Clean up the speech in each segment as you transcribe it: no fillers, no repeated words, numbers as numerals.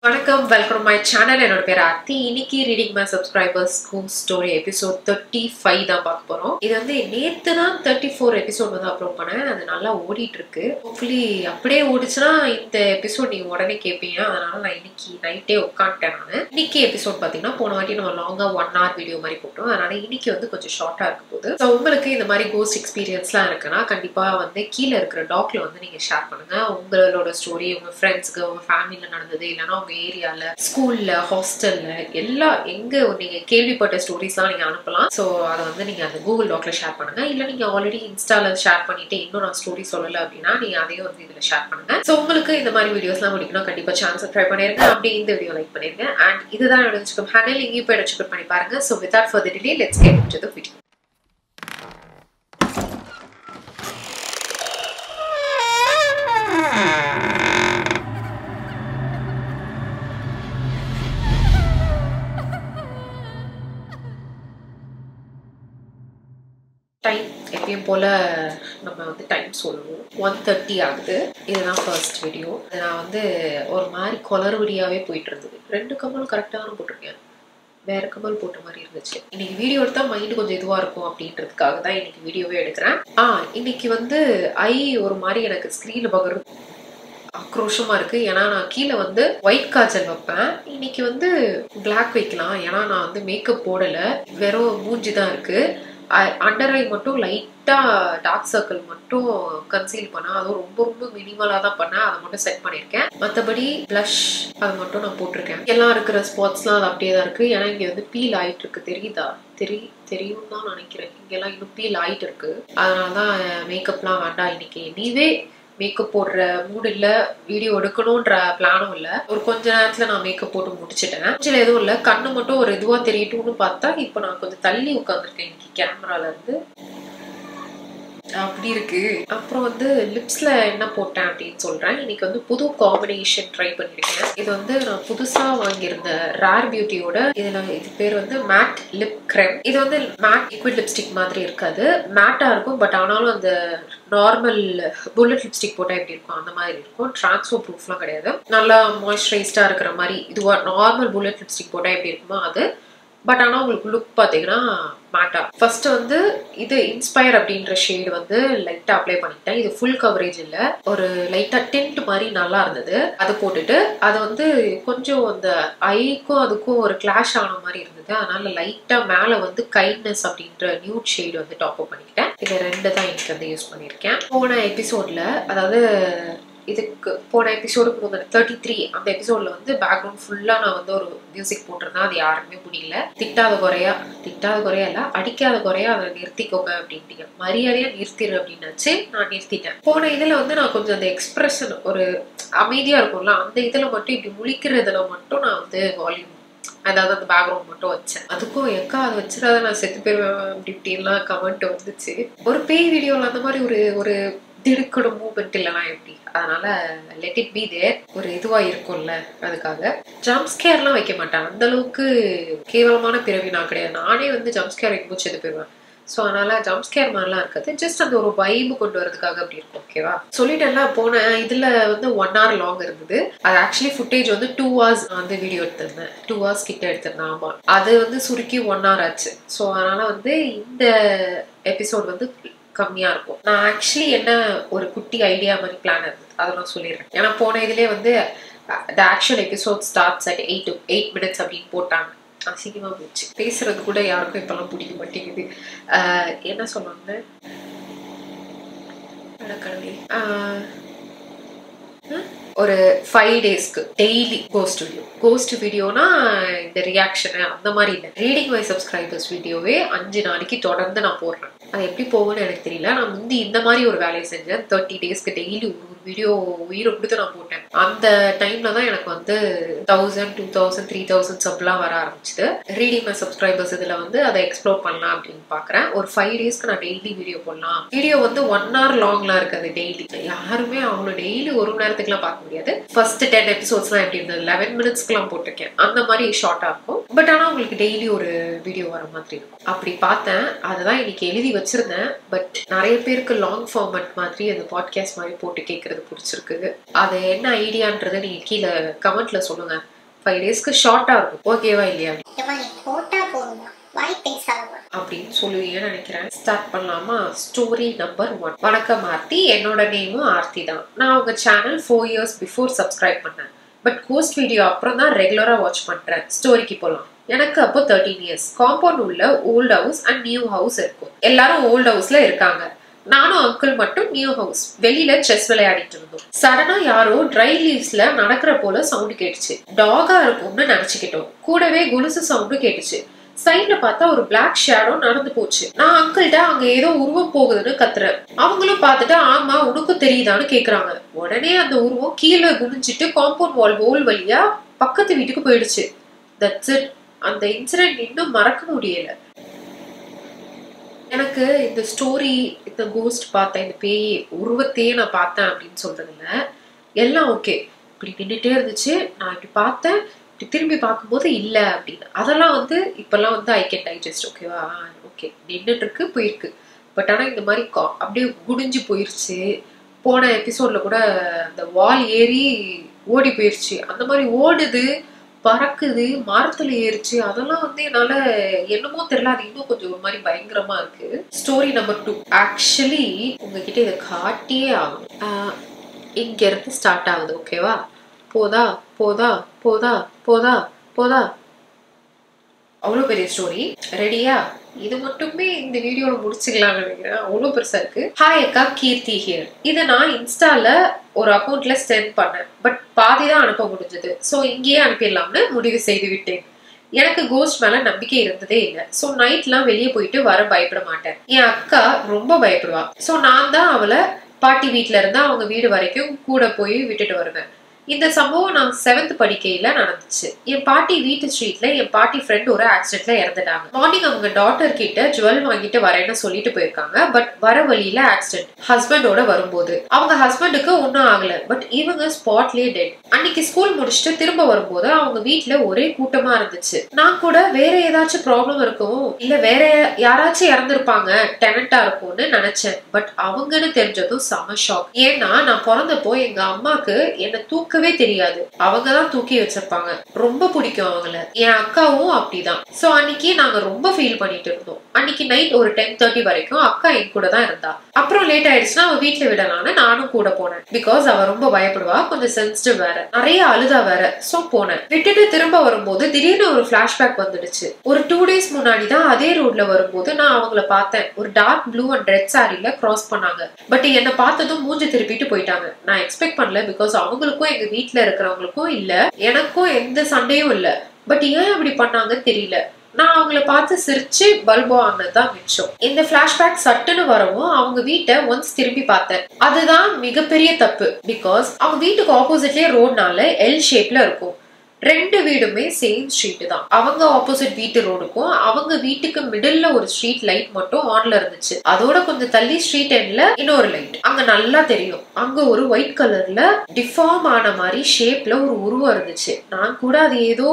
வணக்கம், welcome my channel. என்னோட பேர் ஆர்த்தி. இன்னைக்கு reading my subscribers goose story episode 35 தான் பார்க்க போறோம். இது வந்து நேத்து தான் 34 எபிசோட் வந்து அப்லோட் பண்ணேன். அது நல்லா ஓடிட்டு இருக்கு. ஹோப்ஃபுல்லி அப்படியே ஓடிச்சுன்னா இந்த எபிசோட் நீங்க உடனே கேட்பீங்க. அதனால நான் இன்னைக்கு நைட்டே உட்காந்துட்டேன். நான் இன்னைக்கு எபிசோட் பாத்தீங்கன்னா போன வாட்டி நம்ம லாங்கா 1 hour வீடியோ மாதிரி போட்டோம். அதனால இன்னைக்கு வந்து கொஞ்சம் ஷார்ட்டா இருக்க போகுது. ஸோ உங்களுக்கு இந்த மாதிரி கோஸ்ட் எக்ஸ்பீரியன்ஸ்லாம் இருக்குன்னா கண்டிப்பா வந்து கீழே இருக்கிற டாக்ல வந்து நீங்க ஷேர் பண்ணுங்க. உங்களோட ஸ்டோரி உங்க ஃப்ரெண்ட்ஸ்க்கு உங்க ஃபேமிலியில நடந்தது, இல்லைன்னா ஏரியால, ஸ்கூல்ல, ஹாஸ்டல்ல எல்லா எங்க நீங்க கேள்விப்பட்ட ஸ்டோரிஸ்லாம் நீங்க அனுப்பலாம். சோ அதை வந்து நீங்க அந்த கூகுள் டாக்ல ஷேர் பண்ணுங்க. இல்ல நீங்க ஆல்ரெடி இன்ஸ்டால ஷேர் பண்ணிட்டு இன்னும் நான் ஸ்டோரி சொல்லல அப்படின்னா நீங்க அதையும் வந்து இதுல ஷேர் பண்ணுங்க. சோ உங்களுக்கு இந்த மாதிரி வீடியோஸ்லாம் பிடிக்கணும் கண்டிப்பா சேனல் சப்ஸ்கிரைப் பண்ணிருங்க. அப்படி இந்த வீடியோ லைக் பண்ணிருங்க. அண்ட் இதுதான் என்னோட இன்ஸ்டாகிராம் ஹேண்டில். இங்கேயும் போய் செக் பண்ணி பாருங்க. So without further delay let's get into the video. Time எப்பயும் போல நம்ம வந்து டைம் சொல்லுவோம். 1:30 ஆகுது. இதுதான் ஃபர்ஸ்ட் வீடியோ. நான் வந்து ஒரு மாதிரி கொலறுபடியாவே போயிட்டு இருந்தது. 2 கமல் கரெக்டாக தான் போட்டிருக்கேன். வேற கமல் போட்ட மாதிரி இருந்துச்சு. இன்னைக்கு வீடியோ எடுத்தா மைண்ட் கொஞ்சம் இதுவா இருக்கும் அப்படின்றதுக்காக தான் இன்னைக்கு வீடியோவே எடுக்கிறேன். இன்னைக்கு வந்து ஒரு மாதிரி எனக்கு ஸ்கிரீன்ல பார்க்கறது ஆக்ரோஷமா இருக்கு. ஏன்னா நான் கீழே வந்து ஒயிட் காஜல் வைப்பேன். இன்னைக்கு வந்து பிளாக் வைக்கலாம். ஏன்னா நான் வந்து மேக்கப் போடல, வெறும் மூஞ்சி தான் இருக்கு. அண்டர் ஐ மட்டும் லைட்டா டார்க் சர்க்கிள் மட்டும் கன்சீல் பண்ணேன். அதுவும் ரொம்ப ரொம்ப மினிமலா தான் பண்ணேன். அதை மட்டும் செட் பண்ணிருக்கேன். மற்றபடி பிளஷ் அது மட்டும் நான் போட்டிருக்கேன். எல்லாம் இருக்கிற ஸ்பாட்ஸ்லாம் அது அப்படியே தான் இருக்கு. ஏன்னா இங்க வந்து பீல் ஆயிட்டு இருக்கு. தெரியுதா? தெரியும் தான் நினைக்கிறேன். இங்கெல்லாம் இன்னும் பீல் ஆயிட்டு இருக்கு. அதனாலதான் மேக்கப்லாம் வேண்டாம், இன்னைக்கு நீவே மேக்கப் போடுற மூடு இல்ல, வீடியோ எடுக்கணும்ன்ற பிளானும் இல்ல. ஒரு கொஞ்ச நேரத்துல நான் மேக்கப் போட்டு முடிச்சுட்டேன். மூஞ்சில எதுவும் இல்ல, கண்ணு மட்டும் ஒரு இதுவா தெரியட்டும்னு பார்த்தா இப்ப நான் கொஞ்சம் தள்ளி உட்காந்துருக்கேன் இன்னைக்கு கேமரால இருந்து. அப்படி இருக்கு. அப்புறம் வந்து லிப்ஸ்ல என்ன போட்டேன் அப்படின்னு சொல்றேன். இன்னைக்கு வந்து புது காம்பினேஷன் ட்ரை பண்ணிருக்கேன். இது வந்து நான் புதுசா வாங்கியிருந்த ரேர் பியூட்டியோட இது பேர் வந்து மேட் லிப் கிரீம். இது வந்து மேட் லிக்விட் லிப்ஸ்டிக் மாதிரி இருக்காது, மேட்டா இருக்கும். பட் ஆனாலும் அந்த நார்மல் புல்லட் லிப்ஸ்டிக் போட்டா எப்படி இருக்கும் அந்த மாதிரி இருக்கும். டிரான்ஸ்ஃபர் ப்ரூஃப்லாம் கிடையாது. நல்லா மாய்ஸ்சரைஸ்டா இருக்கிற மாதிரி இதுவா நார்மல் புல்லட் லிப்ஸ்டிக் போட்டா எப்படி இருக்குமோ அது. பட் ஆனால் உங்களுக்கு லுக் பார்த்தீங்கன்னா மேட்டா. ஃபர்ஸ்ட் வந்து இது இன்ஸ்பயர் அப்படின்ற ஷேடு வந்து லைட்டா அப்ளை பண்ணிட்டேன். இது ஃபுல் கவரேஜ் இல்லை, ஒரு லைட்டா டிண்ட் மாதிரி நல்லா இருந்தது. அதை போட்டுட்டு அதை வந்து கொஞ்சம் அந்த ஐக்கும் அதுக்கும் ஒரு கிளாஷ் ஆன மாதிரி இருந்தது. அதனால லைட்டா மேல வந்து கைண்ட்னஸ் அப்படின்ற நியூட் ஷேடு வந்து டாப் அப் பண்ணிக்கிட்டேன். இது 2 தான் எனக்கு வந்து யூஸ் பண்ணியிருக்கேன். போன எபிசோட்ல, அதாவது இதுக்கு போன எபிசோடுக்கு 33 அந்த எபிசோட்ல வந்து பேக்ரவுண்ட் ஃபுல்லா நான் வந்து ஒரு மியூசிக் போட்டிருந்தேன். அது யாருக்குமே புரியல. திட்டாத குறையா இல்ல, அடிக்காத குறையா அதை நிறுத்திக்கோங்க அப்படின்ட்டீங்க. மரியாதையா நிறுத்திடு அப்படின்னாச்சு. நான் நிறுத்திட்டேன். போன இதுல வந்து நான் கொஞ்சம் அந்த எக்ஸ்பிரஷன் ஒரு அமைதியா இருக்கும்ல, அந்த இதுல மட்டும் இப்படி முழிக்கிறதுல மட்டும் நான் வந்து வால்யூம், அதாவது அந்த பேக்ரவுண்ட் மட்டும் வச்சேன். அதுக்கும் எக்கா அதை வச்சுடாத நான் செத்து போயிருவேன் அப்படி இப்படின்லாம் கமெண்ட் வந்துச்சு. ஒரு பேய் வீடியோல அந்த மாதிரி ஒரு திடுக்கணும் மூமெண்ட் இல்லைனா எப்படி? அதனால லெட் இட் பி தேர். ஒரு இதுவா இருக்கும்ல, அதுக்காக ஜம்ப் ஸ்கேர்லாம் வைக்க மாட்டேன். அந்த அளவுக்கு கேவலமான பிறவி நான் கிடையாது. நானே வந்து ஜம்ப் ஸ்கேர் வைக்கும்போது செத்து போயிடுவேன். ஸோ அதனால ஜம்ப் ஸ்கேர் மாதிரிலாம் இருக்காது. ஜஸ்ட் அந்த ஒரு வைபு கொண்டு வரதுக்காக அப்படி இருக்கும். ஓகேவா? சொல்லிட்டேன்லாம். போன இதுல வந்து 1 hour லாங் இருந்தது. அது ஆக்சுவலி ஃபுட்டேஜ் வந்து 2 hours வந்து வீடியோ எடுத்திருந்தேன். 2 hours கிட்ட எடுத்திருந்தேன். ஆமா, அது வந்து சுருக்கி 1 hour ஆச்சு. ஸோ அதனால வந்து இந்த எபிசோட் வந்து கம்மியா இருக்கும். நான் ஆக்சுவலி என்ன ஒரு குட்டி ஐடியா மாதிரி பிளான் இருந்தது, அதை நான் சொல்லிடுறேன். ஏன்னா போன இதுலேயே வந்து the actual episode starts at 8 minutes அப்படின்னு போட்டாங்க. அசிங்கமா போச்சு. பேசுறது கூட யாருக்கும் இப்பெல்லாம் பிடிக்க மாட்டேங்குது. என்ன சொன்னாங்க ஒரு 5 daysக்கு டெய்லி கோஸ்ட் வீடியோனா இந்த ரியாக்ஷன் அந்த மாதிரி இல்லை. ரீடிங் மை சப்ஸ்கிரைபர்ஸ் வீடியோவே 5 நாளைக்கு தொடர்ந்து நான் போடுறேன். அது எப்படி போகும்னு எனக்கு தெரியல. நான் முந்தி இந்த மாதிரி ஒரு வேலையை செஞ்சேன். 30 daysக்கு டெய்லி ஒரு வீடியோ உயிரை கொடுத்து நான் போட்டேன். அந்த டைம்ல தான் எனக்கு வந்து 1000, 2000, 3000 சப்லாம் வர ஆரம்பிச்சுது. ரீடிங் மை சப்ஸ்கிரைபர்ஸ் இதுல வந்து அதை எக்ஸ்ப்ளோர் பண்ணலாம் அப்படின்னு பாக்குறேன். ஒரு 5 daysக்கு நான் டெய்லி வீடியோ போடலாம். வீடியோ வந்து 1 hour லாங்லாம் இருக்காது. டெய்லி யாருமே அவ்வளோ டெய்லி 1 மணி நேரத்துக்குலாம் பார்க்க முடியாது. ஃபர்ஸ்ட் 10 எபிசோட்ஸ்லாம் எப்படி இருந்தது, 11 minutesக்குலாம் போட்டிருக்கேன். அந்த மாதிரி ஷார்ட்டா இருக்கும். பட் ஆனா உங்களுக்கு டெய்லி ஒரு வீடியோ வர மாதிரி இருக்கும். அப்படி பார்த்தேன். அதுதான் இன்னைக்கு எழுதி வச்சிருந்தேன். பட் நிறைய பேருக்கு லாங் ஃபார்மட் மாதிரி அந்த பாட்காஸ்ட் மாதிரி போட்டு கேட்கறது அது பிடிச்சிருக்கு. அது என்ன ஐடியான்றதை நீங்க கீழே கமெண்ட்ல சொல்லுங்க. 5 டேஸ்க்கு ஷார்ட்டா இருக்கும். ஓகேவா இல்லையா அப்படின்னு சொல்லுவீங்கன்னு நினைக்கிறேன். ஸ்டார்ட் பண்ணலாமா? Story number 1. வணக்கம் ஆர்த்தி. என்னோட நேமும் ஆர்த்தி தான். நான் உங்க சேனல் 4 years பிஃபோர் சப்ஸ்கிரைப் பண்ணேன். பட் கோஸ்ட் வீடியோ அப்புறம் தான் ரெகுலரா வாட்ச் பண்றேன். ஸ்டோரிக்கு போலாம். எனக்கு அப்போ 13 years. காம்பவுண்ட் உள்ள volt house and new house இருக்கும். எல்லாரும் ஓல்ட் ஹவுஸ்ல இருக்காங்க. நானும் அங்கிள் மட்டும் நியூ ஹவுஸ். வெளியில செஸ் விளையாடிட்டு இருந்தோம். சடனா யாரோ ட்ரை லீவ்ஸ்ல நடக்கிற போல சவுண்ட் கேட்டுச்சு. டாகா இருக்கும்னு நினைச்சுக்கிட்டோம். கூடவே கொலுசு சவுண்டு கேட்டுச்சு. சைட்ல பார்த்தா ஒரு பிளாக் ஷேடோ நடந்து போச்சு. நான் அங்கிள்கிட்ட அங்க ஏதோ உருவம் போகுதுன்னு கத்துறேன். அவங்களும் பார்த்துட்டு ஆமா உனக்கும் தெரியுதான்னு கேக்குறாங்க. உடனே அந்த உருவம் கீழே குனிஞ்சிட்டு காம்பவுண்ட் வால் ஹோல் வழியா பக்கத்து வீட்டுக்கு போயிடுச்சு. That's it. அந்த இன்சிடென்ட் இன்னும் மறக்க முடியல. எனக்கு இந்த ஸ்டோரி, இந்த கோஸ்ட் பார்த்தேன், இந்த பேய் உருவத்தையே நான் பார்த்தேன் அப்படின்னு சொல்றதுல எல்லாம் ஓகே. இப்படி நின்றுட்டே இருந்துச்சு, நான் இப்படி பார்த்தேன், திரும்பி பார்க்கும்போது இல்லை அப்படின்னு. அதெல்லாம் வந்து இப்பெல்லாம் வந்து ஐ கேன் டைஜஸ்ட். ஓகேவா? ஓகே, நின்றுட்டு இருக்கு, போயிருக்கு. பட் ஆனால் இந்த மாதிரி அப்படியே குடிஞ்சு போயிருச்சு. போன எபிசோட்ல கூட அந்த வால் ஏறி ஓடி போயிருச்சு. அந்த மாதிரி ஓடுது, பறக்குது, மரத்துல ஏறிச்சு. அதெல்லாம் வந்து என்னால என்னமோ தெரியல, அது இன்னும் கொஞ்சம் ஒரு மாதிரி பயங்கரமா இருக்கு. Story number 2. ஆக்சுவலி உங்ககிட்ட இதை காட்டியே ஆகும். இங்க இருந்து ஸ்டார்ட் ஆகுது. ஓகேவா? போதா போதா போதா போதா போதா, அவ்வளோ பெரிய ஸ்டோரி. ரெடியா? இது மட்டுமே இந்த வீடியோல முடிச்சுக்கலாம்னு நினைக்கிறேன். அவ்வளோ பெருசா இருக்கு. ஹாய் அக்கா, கீர்த்தி ஹியர். இதை நான் இன்ஸ்டால ஒரு அக்கௌண்ட்ல சென்ட் பண்ணேன். பட் பாதி தான் அனுப்ப முடிஞ்சது. ஸோ இங்கேயே அனுப்பிடலாம்னு முடிவு செய்து விட்டேன். எனக்கு கோஸ்ட் மேல நம்பிக்கை இருந்ததே இல்லை. ஸோ நைட்லாம் வெளியே போயிட்டு வர பயப்பட மாட்டேன். என் அக்கா ரொம்ப பயப்படுவா. ஸோ நான் தான் அவளை பாட்டி வீட்டுல இருந்தா அவங்க வீடு வரைக்கும் கூட போய் விட்டுட்டு வருவேன். இந்த சம்பவம் நான் 7th படிக்கையில நடந்துச்சு. என் பாட்டி வீட்டு ஸ்ட்ரீட்ல என் பாட்டி ஃப்ரெண்ட் ஒரு ஆக்சிடென்ட்ல இறந்துட்டாங்க. மார்னிங் அவங்க டாட்டர் கிட்ட ஜுவல் வாங்கிட்டு வரேன்னு சொல்லிட்டு போயிருக்காங்க. பட் வர வழியில ஆக்சிடென்ட். ஹஸ்பண்டோட வரும்போது அவங்க ஹஸ்பண்டுக்கு ஒன்னும் ஆகல. பட் இவங்க ஸ்பாட்லயே டெட். அன்னைக்கு ஸ்கூல் முடிச்சுட்டு திரும்ப வரும்போது அவங்க வீட்டுல ஒரே கூட்டமா இருந்துச்சு. நான் கூட வேற ஏதாச்சும் ப்ராப்ளம் இருக்கும், இல்ல வேற யாராச்சும் இறந்துருப்பாங்க, டெனண்டா இருக்கும்னு நினைச்சேன். பட் அவங்கன்னு தெரிஞ்சதும் செம ஷாக். ஏன்னா நான் பிறந்தப்போ எங்க அம்மாக்கு என்ன தூக்கவே தெரியாது. அவங்கதான் தூக்கி வச்சிருப்பாங்க. ரொம்ப பிடிக்கும் அவங்கள. என் அக்காவும் அப்படிதான். சோ அன்னைக்கு நாங்க ரொம்ப ஃபீல் பண்ணிட்டு இருந்தோம். அன்னைக்கு நைட் ஒரு 10:30 வரைக்கும் அக்கா என் கூட தான் இருந்தா. அப்புறம் லேட் ஆயிடுச்சுன்னா அவ வீட்டுல விடலான்னு நானும் கூட போனேன். பிகாஸ் அவ ரொம்ப பயப்படுவா, கொஞ்சம் சென்சிட்டிவ் வேற, நிறைய அழுதா வேற. சோ போனேன். விட்டுட்டு திரும்ப வரும்போது திடீர்னு ஒரு பிளாஷ்பேக் வந்துடுச்சு. ஒரு 2 days முன்னாடி தான் அதே ரோட்ல வரும்போது நான் அவங்கள பார்த்தேன். ஒரு டார்க் ப்ளூ அண்ட் ரெட் சாரில கிராஸ் பண்ணாங்க. பட் என்ன பார்த்ததும் மூஞ்சி திருப்பிட்டு போயிட்டாங்க. நான் எக்ஸ்பெக்ட் பண்ணல. பிகாஸ் அவங்களுக்கும் எங்க வீட்டுல இருக்கிறவங்களுக்கும் இல்ல, எனக்கும் எந்த சண்டையும் இல்ல. பட் ஏன் அப்படி பண்ணாங்கன்னு தெரியல. நான் அவங்கள பார்த்து சிரிச்சு பல்போ ஆனதுதான் மிச்சம். இந்த பிளாஷ்பேக் சட்டுன்னு வரவும் அவங்க வீட்டை ஒன்ஸ் திரும்பி பார்த்தேன். அதுதான் மிகப்பெரிய தப்பு. பிகாஸ் அவங்க வீட்டுக்கு ஆப்போசிட்லயே ரோட்னால எல் ஷேப்ல இருக்கும். 2 வீடுமே சேம் ஸ்ட்ரீட் தான். அவங்க ஆப்போசிட் வீட்டு ரோடுக்கும் அவங்க வீட்டுக்கு மிடில்ல ஒரு ஸ்ட்ரீட் லைட் மட்டும் ஆன்ல இருந்துச்சு. அதோட கொஞ்சம் தள்ளி ஸ்ட்ரீட் எண்ட்ல இன்னொரு லைட் அங்க நல்லா தெரியும். அங்க ஒரு ஒயிட் கலர்ல டிஃபார்ம் ஆன மாதிரி ஷேப்ல ஒரு உருவம் இருந்துச்சு. நான் கூட அது ஏதோ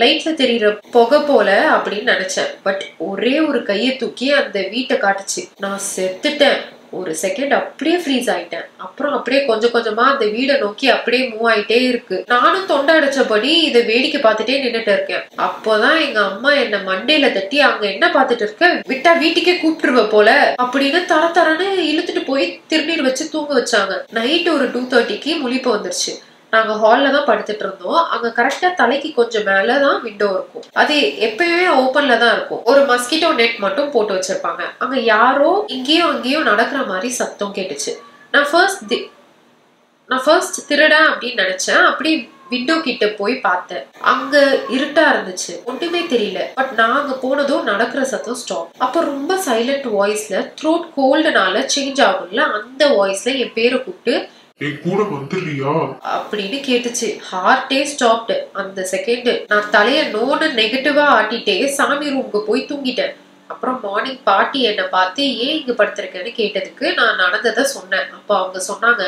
லைட்ல தெரியற புகை போல அப்படின்னு நினைச்சேன். பட் ஒரே ஒரு கையை தூக்கி அந்த வீட்டை காட்டுச்சு. நான் செத்துட்டேன். ஒரு செகண்ட் அப்படியே ஃப்ரீஸ் ஆயிட்டேன். அப்புறம் அப்படியே கொஞ்சம் கொஞ்சமா அந்த வீடை நோக்கி அப்படியே மூவ் ஆயிட்டே இருக்கு. நானும் தொண்டை அடைச்சபடி இதை வேடிக்கை பார்த்துட்டே நின்னுட்டு இருக்கேன். அப்போதான் எங்க அம்மா என்ன மண்டையில தட்டி அங்க என்ன பார்த்துட்டு இருக்க, விட்டா வீட்டுக்கே கூப்பிட்டுருவ போல அப்படின்னு தர தரன்னு இழுத்துட்டு போய் திருநீர் வச்சு தூங்க வச்சாங்க. நைட் ஒரு 2:30க்கு முழிப்பு வந்துருச்சு. நாங்க ஹால்ல தான் படுத்துட்டு இருந்தோம். அங்க கரெக்டா தலைக்கு கொஞ்சம் மேலதான் விண்டோ இருக்கும். அது எப்பயுமே ஓப்பன்ல தான் இருக்கும். ஒரு மஸ்கிட்டோ நெட் மட்டும் போட்டு வச்சிருப்பாங்க. அங்க யாரோ இங்கேயும் அங்கேயும் நடக்கிற மாதிரி சத்தம் கேட்டுச்சு. நான் ஃபர்ஸ்ட் திருடா அப்படின்னு நினைச்சேன். அப்படி விண்டோ கிட்ட போய் பார்த்தேன். அங்க இருட்டா இருந்துச்சு, ஒன்றுமே தெரியல. பட் நாங்க போனதும் நடக்கிற சத்தம் ஸ்டாப். அப்ப ரொம்ப சைலண்ட் வாய்ஸ்ல, த்ரோட் கோல்டுனால சேஞ்ச் ஆகும்ல, அந்த வாய்ஸ்ல என் பேரை கூப்பிட்டு கூட வந்துறியா அப்படின்னு கேட்டுச்சு. ஹார்ட்டே ஸ்டாப்டு அந்த செகண்ட். நான் தலைய நெகட்டிவா ஆட்டிட்டே சாமி ரூமுக்கு போய் தூங்கிட்டேன். அப்புறம் மார்னிங் பாட்டி என்ன பார்த்து ஏன் இங்க படுத்திருக்கேன்னு கேட்டதுக்கு நான் நடந்ததை சொன்னேன். அப்ப அவங்க சொன்னாங்க,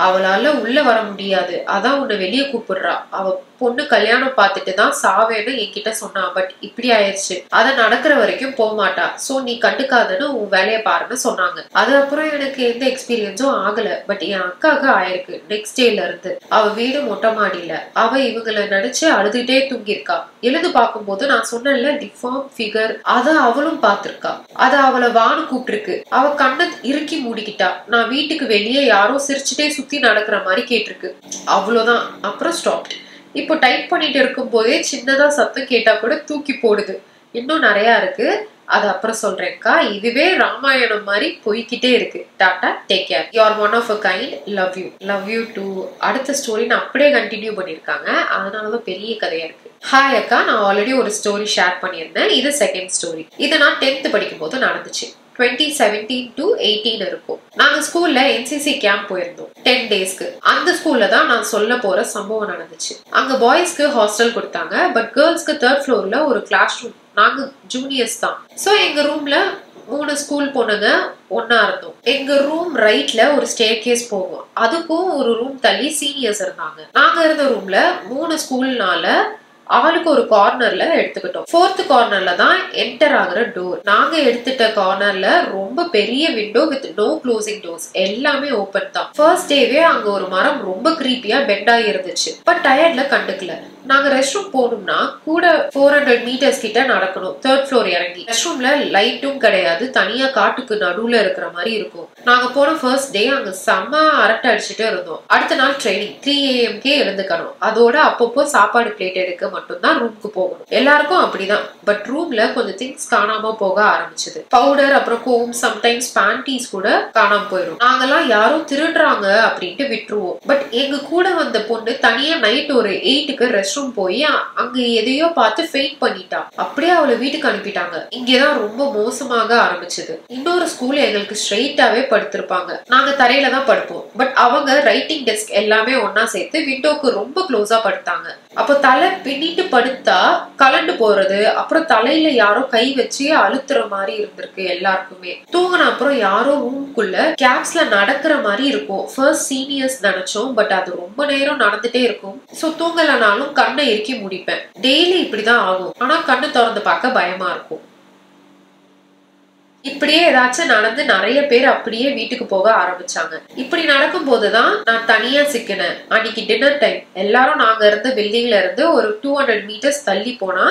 அவளால உள்ள வர முடியாது, அதான் உன்னை வெளியே கூப்பிடுறா. அவ பொண்ணு கல்யாணம் பார்த்துட்டு தான் சாவேன்னு என்கிட்ட சொன்னா. பட் இப்படி ஆயிடுச்சு, அதை நடக்கிற வரைக்கும் போக மாட்டா. சோ நீ கண்டுக்காதன்னு உன் வேலையை பாருன்னு சொன்னாங்க. அது அப்புறம் எனக்கு எந்த எக்ஸ்பீரியன்ஸும் ஆகல. பட் என் அக்காவுக்கு ஆயிருக்கு. நெக்ஸ்ட் டேல இருந்து அவ வீடு மொட்டை மாடியில அவ இவங்களை நினைச்சு அழுதுட்டே தூங்கியிருக்கா. எழுது பார்க்கும்போது நான் சொன்னேன்ல டிஃபார்ம் ஃபிகர், அத அவளும் பார்த்திருக்கா. அத அவளை வானு கூப்பிட்டுருக்கு. அவ கண்ணை இறுக்கி மூடிக்கிட்டா. நான் வீட்டுக்கு வெளியே யாரோ சிரிச்சுட்டே சுத்தி நடக்கிற மாதிரி கேட்டிருக்கு. அவ்வளவுதான். அப்புறம் ஸ்டாப். இப்போ டைப் பண்ணிட்டு இருக்கும் போதே சின்னதா சத்தம் கேட்டா கூட தூக்கி போடுது. இன்னும் நிறைய இருக்கு, அது அப்புறம் சொல்றேன்க்கா. இதுவே ராமாயணம் மாதிரி போய்கிட்டே இருக்கு. Tata, take care, you are one of a kind, love you too. அடுத்த ஸ்டோரி நான் அப்படியே கண்டினியூ பண்ணிருக்காங்க, அதனாலதான் பெரிய கதையா இருக்கு. ஹாய் அக்கா, நான் ஆல்ரெடி ஒரு ஸ்டோரி ஷேர் பண்ணியிருந்தேன். இது செகண்ட் ஸ்டோரி. இது நான் 10th படிக்கும் போது நடந்துச்சு. 2017 to 18 இருக்கும். நாங்க ஸ்கூல்ல NCC கேம்ப் போயிருந்தோம் 10 டேஸ்க்கு. அந்த ஸ்கூல்ல தான் நான் சொல்ல போற சம்பவம் நடந்துச்சு. அங்க பாய்ஸ்க்கு ஹாஸ்டல் கொடுத்தாங்க, பட் கேர்ள்ஸ்க்கு 3rd ஃப்ளோர்ல ஒரு கிளாஸ் ரூம். நாங்க ஜூனியர்ஸ் தான். சோ எங்க ரூம்ல 3 ஸ்கூல் பொண்ணுங்க ஒன்னா இருந்தோம். எங்க ரூம் ரைட்ல ஒரு ஸ்டேர் கேஸ் போகும். அதுக்கும் ஒரு ரூம் தள்ளி சீனியர்ஸ் இருந்தாங்க. நாங்க இருந்த ரூம்ல 3 ஸ்கூல்னால ஆளுக்கு ஒரு கார்னர்ல எடுத்துக்கிட்டோம். 4th கார்னர்ல தான் என்டர் ஆகுற டோர். நாங்க எடுத்துட்ட கார்னர்ல ரொம்ப பெரிய window with no closing doors, எல்லாமே ஓபன் தான். ஃபர்ஸ்ட் டேவே அங்க ஒரு மரம் ரொம்ப கிரீப்பியா பெண்ட் ஆகி இருந்துச்சு. பட் டயர்ட்ல கண்டுக்கல. நாங்க ரெஸ்ட் ரூம் போகணும்னா கூட 400 மீட்டர்ஸ் கிட்ட நடக்கணும். 3rd ஃப்ளோர் இறங்கி. ரெஸ்ட் ரூம்ல லைட்டும் கிடையாது, தனியா காட்டுக்கு நடுவுல இருக்கிற மாதிரி இருக்கும். நாங்க போன ஃபர்ஸ்ட் டே அங்க செம்ம அரட்டை அடிச்சுட்டு இருந்தோம். அடுத்த நாள் ட்ரைனிங் 3 AM எழுந்துக்கணும். அதோட அப்பப்போ சாப்பாடு பிளேட் எடுக்க மட்டும்தான் ரூமுக்கு போகணும். எல்லாருக்கும் அப்படிதான். பட் ரூம்ல கொஞ்சம் திங்ஸ் காணாம போக ஆரம்பிச்சது. பவுடர், அப்புறம் கோம், சம்டைம்ஸ் பேண்டீஸ் கூட காணாம போயிடும். நாங்கெல்லாம் யாரும் திருடுறாங்க அப்படின்ட்டு விட்டுருவோம். பட் எங்க கூட வந்த பொண்ணு தனியா நைட் ஒரு 8க்கு ரெஸ்ட் ரூம் போய் அங்க எதையோ பார்த்து ஃபெயிண்ட் பண்ணிட்டா. அப்படியே அவளை வீட்டுக்கு அனுப்பிட்டாங்க. இங்கதான் ரொம்ப மோசமாக ஆரம்பிச்சது. இன்னொரு ஸ்கூல் எங்களுக்கு ஸ்ட்ரெயிட்டாவே படுத்திருப்பாங்க. நாங்க தரையில தான் படுப்போம். பட் அவங்க ரைட்டிங் டெஸ்க் எல்லாமே ஒன்னா சேர்த்து விண்டோக்கு ரொம்ப க்ளோஸா படுத்தாங்க. அப்போ தலை பின்னிட்டு படுத்தா கலண்டு போறது, அப்புறம் தலையில யாரோ கை வச்சு அழுத்துற மாதிரி இருந்திருக்கு எல்லாருக்குமே. தூங்கின அப்புறம் யாரோ ரூம்குள்ள கேப்ஸ்ல நடக்கிற மாதிரி இருக்கும். ஃபர்ஸ்ட் சீனியர்ஸ் நினைச்சோம், பட் அது ரொம்ப நேரம் நடந்துட்டே இருக்கும். சோ தூங்கலனாலும் கண்ணை இறுக்கி முடிப்பேன். டெய்லி இப்படிதான் ஆகும். ஆனா கண்ணு திறந்து பார்க்க பயமா இருக்கும். இப்படியே ஏதாச்சும் நடந்து நிறைய பேர் அப்படியே வீட்டுக்கு போக ஆரம்பிச்சாங்க. இப்படி நடக்கும் போதுதான் நான் தனியா சிக்கினேன். அன்னைக்கு டின்னர் டைம். எல்லாரும் நாங்க இருந்த பில்டிங்ல இருந்து ஒரு 200 மீட்டர்ஸ் தள்ளி போனா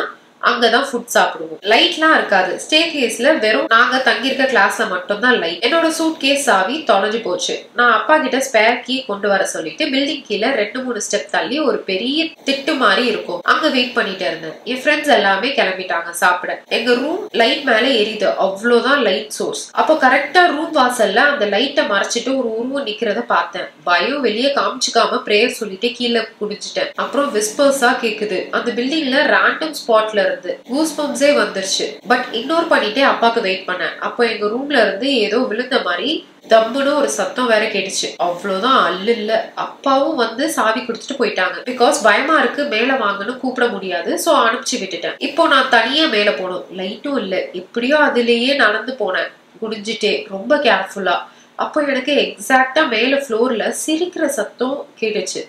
அங்கதான் ஃபுட் சாப்பிடுவோம். லைட்லாம் இருக்காது. ஸ்டே கேஸ்ல வெறும் நாங்க தங்கியிருக்க கிளாஸ்ல மட்டும் தான் லைட். என்னோட சூட் கேஸ் சாவி தொலைஞ்சு போச்சு. நான் அப்பா கிட்ட ஸ்பேர் கீ கொண்டு வர சொல்லிட்டு பில்டிங் கீழே 2-3 ஸ்டெப் தள்ளி ஒரு பெரிய திட்டு மாதிரி இருக்கும். அங்க வெயிட் பண்ணிட்டு இருந்தேன். என் ஃப்ரெண்ட்ஸ் எல்லாமே கிளம்பிட்டாங்க சாப்பிட. எங்க ரூம் லைட் மேல எரியுது. அவ்வளவுதான் லைட் சோர்ஸ். அப்போ கரெக்டா ரூம் வாசல்ல அந்த லைட்டை மறைச்சிட்டு ஒரு உருவம் நிக்கிறத பார்த்தேன். பயம் வெளியே காமிச்சுக்காம பிரேயர் சொல்லிட்டு கீழே குடிச்சிட்டேன். அப்புறம் விஸ்பர்ஸா கேக்குது. அந்த பில்டிங்ல ரேண்டம் ஸ்பாட்ல கூஸ்பம்ஸே வந்துருச்சு. பட் இக்னோர் பண்ணிட்டே அப்பாக்கு வெயிட் பண்ணேன். அப்போ எங்க ரூம்ல இருந்து ஏதோ விழுந்த மாதிரி தம்முன்னு ஒரு சத்தம் வேற கேட்டுச்சு. அவ்வளவுதான், அல்லு இல்ல. அப்பாவும் வந்து சாவி குடுத்துட்டு போயிட்டாங்க. பிகாஸ் பயமா இருக்கு, மேல வாங்கன்னு கூப்பிட முடியாது. சோ அனுப்பிச்சு விட்டுட்டேன். இப்போ நான் தனியா மேல போனோம். லைட்டும் இல்ல. எப்படியோ அதுலயே நடந்து போனேன், குடிஞ்சிட்டே, ரொம்ப கேர்ஃபுல்லா. அப்போ எனக்கு எக்ஸாக்டா மேல ஃப்ளோர்ல சிரிக்கிற சத்தம் கேட்டுச்சு.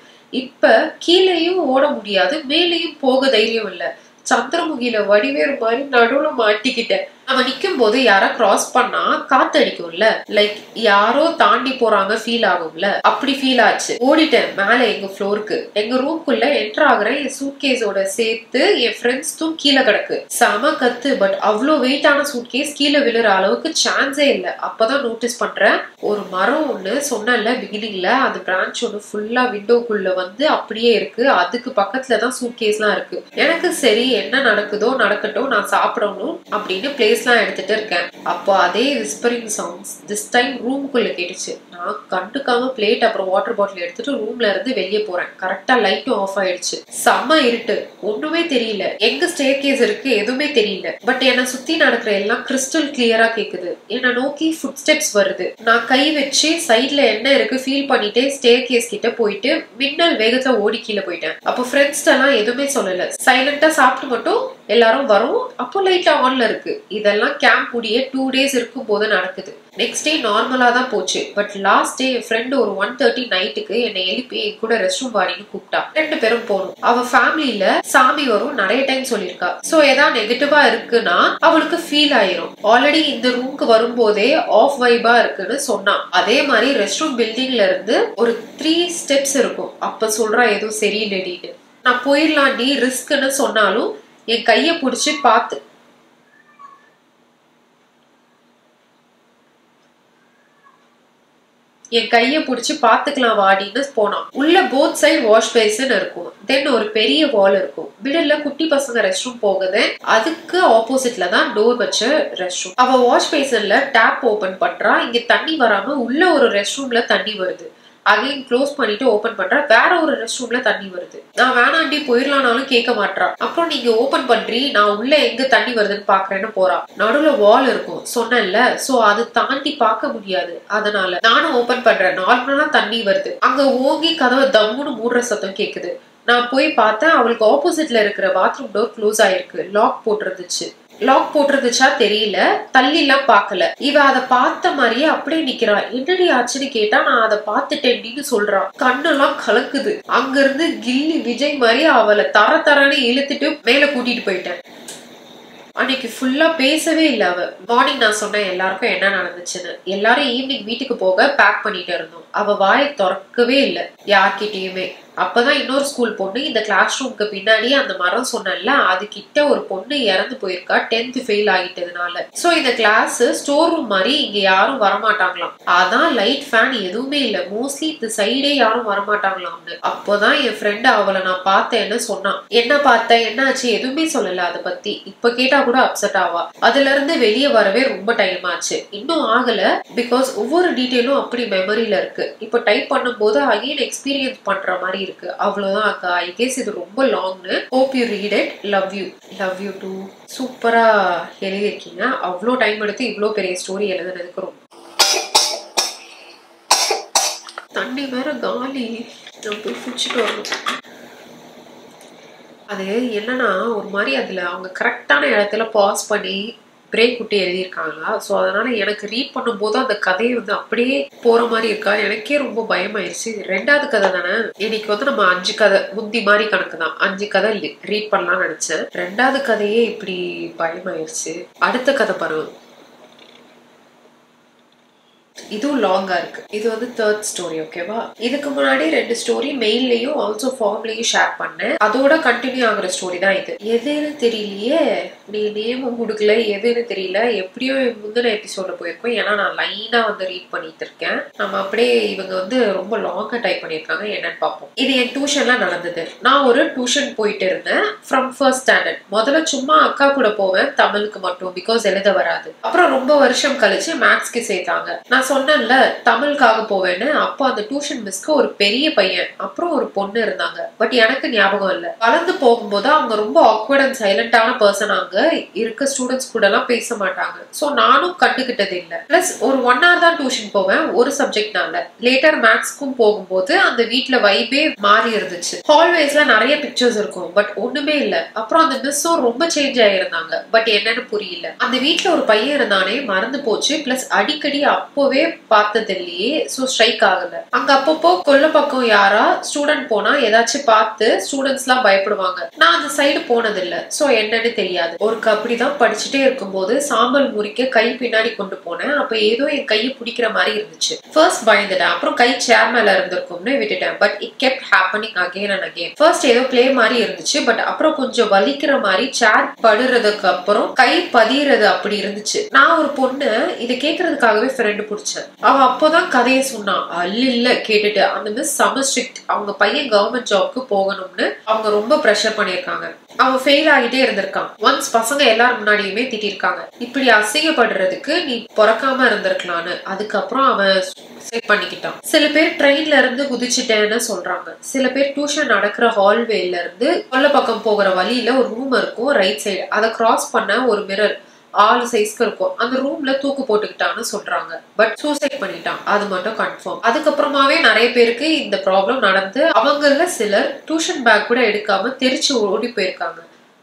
இப்ப கீழேயும் ஓட முடியாது, மேலேயும் போக தைரியம் இல்ல. சந்திரமுகியில வடிவேறு மாதிரி நடுவுல மாட்டிக்கிட்டேன். நம்ம நிக்கும் போது யாரா கிராஸ் பண்ணா காத்து அடிக்கும்ல, லைக் யாரோ தாண்டி போறாங்க ஃபீல் ஆகும்ல, அப்படி ஃபீல் ஆச்சு. ஓடிட்டேன் மேல எங்க ஃப்ளோருக்கு. எங்க ரூம்குள்ள என்டர் ஆகுறேன். என் சூட் கேஸோட சேர்த்து என் ஃப்ரெண்ட்ஸும் கீழே கிடக்கு. செம கத்து. பட் அவ்வளோ வெயிட்டான சூட் கேஸ் கீழே விழுற அளவுக்கு சான்ஸே இல்லை. அப்பதான் நோட்டீஸ் பண்றேன், ஒரு மரம் ஒண்ணு சொன்னல பிகினிங்ல, அந்த பிரான்ச் ஒண்ணு ஃபுல்லா விண்டோக்குள்ள வந்து அப்படியே இருக்கு. அதுக்கு பக்கத்துலதான் சூட் கேஸ் எல்லாம் இருக்கு. எனக்கு சரி என்ன நடக்குதோ நடக்கட்டும், நான் சாப்பிடணும் அப்படின்னு பிளேஸ்லாம் எடுத்துட்டு இருக்கேன். அப்போ அதே விஸ்பரிங் சவுண்ட்ஸ் திஸ் டைம் ரூமுக்குள்ள கேட்டுச்சு. நான் கண்டுக்காம பிளேட் அப்புறம் வாட்டர் பாட்டில் எடுத்துட்டு ரூம்ல இருந்து வெளியே போறேன். கரெக்டா லைட்டும் ஆஃப் ஆயிடுச்சு. செம்ம இருட்டு, ஒண்ணுமே தெரியல. எங்க ஸ்டேர் கேஸ் இருக்கு எதுவுமே தெரியல. பட் என்னை சுத்தி நடக்கிற எல்லாம் கிறிஸ்டல் கிளியரா கேக்குது. என்னை நோக்கி ஃபுட் ஸ்டெப்ஸ் வருது. நான் கை வச்சு சைட்ல என்ன இருக்கு ஃபீல் பண்ணிட்டே ஸ்டேர் கேஸ் கிட்ட போயிட்டு மின்னல் வேகத்துல ஓடி கீழே போயிட்டேன். அப்போ ஃப்ரெண்ட்ஸ் எல்லாம் எதுவுமே சொல்லல. சைலண்டா சாப்பிட்டு மட்டும் எல்லாரும் வரும். அப்போ லைட் ஆன்ல இருக்கு. இதெல்லாம் கேம்ப் முடிய 2 days இருக்கும் போது நடக்குது. நெக்ஸ்ட் டே நார்மலா தான் போச்சு. But last day N friend ஒரு 1:30 நைட்டுக்கு என்னை எழுப்பி என் கூட ரெஸ்ட் ரூம் வாடின்னு கூப்பிட்டா. 2 பேரும் போனோம். அவ ஃபேமிலியில சாமி வரும் நிறைய டைம் சொல்லியிருக்கா. சோ ஏதாவது நெகட்டிவா இருக்குன்னா அவளுக்கு ஃபீல் ஆயிரும். ஆல்ரெடி இந்த ரூம்க்கு வரும்போதே ஆஃப் வைபா இருக்குன்னு சொன்னா. அதே மாதிரி ரெஸ்ட் ரூம் பில்டிங்ல இருந்து ஒரு 3 steps இருக்கும். அப்ப சொல்றா எதுவும் சரியில்லைடின்னு. நான் போயிடலாண்டி ரிஸ்க்னு சொன்னாலும் என் கைய புடிச்சு பார்த்து பாத்துக்கலாம் வாடின்னு போனான். உள்ள போத் சைடு வாஷ் பேசின் இருக்கும். தென் ஒரு பெரிய வால் இருக்கும். மிடில்ல குட்டி பசங்க ரெஸ்ட் ரூம் போகுது. அதுக்கு ஆப்போசிட்ல தான் டோர் வச்ச ரெஸ்ட் ரூம். அவ வாஷ் பேசின்ல டேப் ஓபன் பண்றா. இங்க தண்ணி வராம உள்ள ஒரு ரெஸ்ட் ரூம்ல தண்ணி வருது. அகைன் க்ளோஸ் பண்ணிட்டு ஓபன் பண்றா. வேற ஒரு ரெஸ்ட் ரூம்ல தண்ணி வருது. நான் வேணாண்டி போயிடலாம்னாலும் கேட்க மாட்டா. அப்புறம் நீங்க ஓபன் பண்றீ, நான் உள்ள எங்க தண்ணி வருதுன்னு பாக்குறேன்னு போறா. நடுவுல வால் இருக்கும் சொன்னேன்ல. சோ அது தாண்டி பார்க்க முடியாது. அதனால நானும் ஓபன் பண்றேன். நார்மலா தண்ணி வருது. அங்க ஓங்கி கதவை தம்முன்னு மூடுற சத்தம் கேக்குது. நான் போய் பார்த்தேன். அவளுக்கு ஆப்போசிட்ல இருக்கிற பாத்ரூம் டோர் க்ளோஸ் ஆயிருக்கு. லாக் போட்டிருந்துச்சா தெரியல. தள்ளி எல்லாம் பாக்கல. இவ அத பார்த்த மாதிரியே அப்படியே நிக்கிறா. என்னடி ஆச்சுன்னு கேட்டா நான் அதை பார்த்துட்டேன்னு சொல்றா. கண்ணெல்லாம் கலக்குது. அங்க இருந்து கில்லி விஜய் மாதிரி அவளை தரன்னு இழுத்துட்டு மேல கூட்டிட்டு போயிட்டேன். அன்னைக்கு ஃபுல்லா பேசவே இல்ல அவ. மார்னிங் நான் சொன்னேன் எல்லாருக்கும் என்ன நடந்துச்சுன்னு. எல்லாரும் ஈவினிங் வீட்டுக்கு போக பேக் பண்ணிட்டு இருந்தோம். அவ வாயை திறக்கவே இல்ல யார்கிட்டயுமே. அப்பதான் இன்னொரு ஸ்கூல் பொண்ணு இந்த கிளாஸ் ரூம்க்கு பின்னாடி அந்த மரம் சொன்னல அது கிட்ட ஒரு பொண்ணு இறந்து போயிருக்கா 10th ஃபெயில் ஆகிட்டதுனால. சோ இந்த கிளாஸ் ஸ்டோர் ரூம் மாதிரி இங்க யாரும் வரமாட்டாங்களாம். அதான் லைட் ஃபேன் எதுவுமே இல்ல. மோஸ்ட்லி இந்த சைடே யாரும் வரமாட்டாங்களாம்னு. அப்போதான் என் ஃப்ரெண்ட் அவளை நான் பார்த்தேன்னு சொன்னான். என்ன பார்த்தேன் என்ன ஆச்சு எதுவுமே சொல்லல அதை பத்தி. இப்ப கேட்டா கூட அப்செட் ஆவா. அதுல இருந்து வெளியே வரவே ரொம்ப டைம் ஆச்சு. இன்னும் ஆகல. பிகாஸ் ஒவ்வொரு டீட்டெயிலும் அப்படி மெமரியில இருக்கு. இப்ப டைப் பண்ணும் போது அகைன் எக்ஸ்பீரியன்ஸ் பண்ற மாதிரி இருக்கு. அவ்வளவுதான் அக்கா. ஐ கெஸ் இது ரொம்ப லாங்னு. Hope you read it. Love you too. சூப்பரா எழுதிருக்கீங்க. அவ்வளோ டைம் எடுத்து இவ்வளோ பெரிய ஸ்டோரி எழுதுனதுக்கு ரொம்ப. தண்ணி வேற காலி. நான் போய் குடிச்சிட்டு வரணும். அது என்னன்னா ஒரு மாதிரி அதுல அவங்க கரெக்டான இடத்துல பாஸ் பண்ணி பிரேக் விட்டு எழுதியிருக்காங்களா. ஸோ அதனால எனக்கு ரீட் பண்ணும்போது அந்த கதையை வந்து அப்படியே போற மாதிரி இருக்கா. எனக்கே ரொம்ப பயமாயிருச்சு. 2வது கதை தானே. இன்னைக்கு வந்து நம்ம 5 கதை முந்தி மாதிரி கணக்கு தான். 5 கதை ரீட் பண்ணலாம்னு நினைச்சேன். 2வது கதையே இப்படி பயமாயிருச்சு. அடுத்த கதை பாருங்க. இதுவும் லாங்கா இருக்கு. இது வந்து 3rd ஸ்டோரி. ஓகேவா. இதுக்கு முன்னாடி 2 ஸ்டோரி மெயில்லையும் ஆல்சோ ஃபார்ம்லயும் ஷேர் பண்ணேன். அதோட கண்டினியூ ஆகுற ஸ்டோரி தான் இது. எதுன்னு தெரியலையே. நீ நேமும் கொடுக்கல. எதுன்னு தெரியல. எப்படியோ முந்தின எபிசோட போயிருக்கோம். ஏன்னா நான் லைனா வந்து ரீட் பண்ணிட்டு இருக்கேன். நம்ம அப்படியே இவங்க வந்து ரொம்ப லாங்கா டைப் பண்ணிருக்காங்க. என்னன்னு பார்ப்போம். இது என் டியூஷன்ல நடந்தது. நான் ஒரு டியூஷன் போயிட்டு இருந்தேன். From 1st standard. முதல்ல சும்மா அக்கா கூட போவேன் தமிழுக்கு மட்டும். பிகாஸ் எழுத வராது. அப்புறம் ரொம்ப வருஷம் கழிச்சு மேத்ஸ்க்கு சேர்த்தாங்க. நான் சொன்னேன்ல தமிழுக்காக போவேன்னு. அப்போ அந்த டியூஷன் மிஸ்க்கு ஒரு பெரிய பையன் அப்புறம் ஒரு பொண்ணு இருந்தாங்க. பட் எனக்கு ஞாபகம் இல்ல. வளர்ந்து போகும்போது அவங்க ரொம்ப ஆக்வர்ட் அண்ட் சைலண்டான பர்சன். அங்க இருக்க ஸ்டூடெண்ட்ஸ் கூட எல்லாம் பேச மாட்டாங்க. சோ நானும் கண்டுகிட்டது இல்ல. பிளஸ் ஒரு 1 hour தான் டியூஷன் போவேன் ஒரு சப்ஜெக்ட்னால. லேட்டர் மேத்ஸ்க்கும் போகும்போது அந்த வீட்ல வைபே மாறி இருந்துச்சு. ஹால்வேஸ்ல நிறைய பிக்சர்ஸ் இருக்கும். பட் ஒண்ணுமே இல்ல. அப்புறம் அந்த மிஸ்ஸும் ரொம்ப சேஞ்ச் ஆயிருந்தாங்க. பட் என்னன்னு புரியல. அந்த வீட்ல ஒரு பையன் இருந்தானே மறந்து போச்சு. பிளஸ் அடிக்கடி அப்போவே பார்த்தது இல்லையே. சோ ஸ்ட்ரைக் ஆகல. அங்க அப்பப்போ கொல்ல பக்கம் யாரா ஸ்டூடெண்ட் போனா ஏதாச்சும் பார்த்து ஸ்டூடெண்ட்ஸ் எல்லாம் பயப்படுவாங்க. நான் அந்த சைடு போனது இல்ல. சோ என்னன்னு தெரியாது. ஒரு அப்படிதான் படிச்சுட்டே இருக்கும்போது சாம்பல் முறிக்க கை பின்னாடி கொண்டு போனேன். அப்ப ஏதோ என் கையை பிடிக்கிற மாதிரி இருந்துச்சு. ஃபர்ஸ்ட் பயந்துட்டேன். அப்புறம் கை சேர் மேல இருந்திருக்கும்னு விட்டுட்டேன். But it kept happening again and again. First ஏதோ பிளே மாதிரி இருந்துச்சு. பட் அப்புறம் கொஞ்சம் வலிக்கிற மாதிரி சேர் படுறதுக்கு அப்புறம் கை பதியறது அப்படி இருந்துச்சு. நான் ஒரு பொண்ணு இதை கேட்கறதுக்காகவே ஃப்ரெண்டு பிடிச்சேன். அவ அப்போதான் கதையை சொன்னான். இல்ல கேட்டுட்டு அந்த மிஸ் செம ஸ்ட்ரிக்ட். அவங்க பையன் கவர்மெண்ட் ஜாப்க்கு போகணும்னு அவங்க ரொம்ப ப்ரெஷர் பண்ணிருக்காங்க. அவன் ஃபெயில் ஆகிட்டே இருந்திருக்கான். ஒன்ஸ் பசங்க எல்லாரும் முன்னாடியுமே திட்டிருக்காங்க. இப்படி அசிங்கப்படுறதுக்கு நீ பிறக்காம இருந்திருக்கலான்னு. அதுக்கப்புறம் அவன் செட் பண்ணிக்கிட்டான். சில பேர் ட்ரெயின்ல இருந்து குதிச்சுட்டேன்னு சொல்றாங்க. சில பேர் டியூஷன் நடக்கிற ஹால்வேல இருந்து கொல்ல பக்கம் போகிற வழியில ஒரு ரூம் இருக்கும் ரைட் சைடு. அதை கிராஸ் பண்ண ஒரு மிரர் 6 சைஸ்க்கு இருக்கும். அந்த ரூம்ல தூக்கு போட்டுக்கிட்டான்னு சொல்றாங்க. பட் சூசைட் பண்ணிட்டான். அது மட்டும் கன்ஃபார்ம். அதுக்கப்புறமாவே நிறைய பேருக்கு இந்த ப்ராப்ளம் நடந்து அவங்கள சிலர் டியூஷன் பேக் கூட எடுக்காம தெரிச்சு ஓடி போயிருக்காங்க.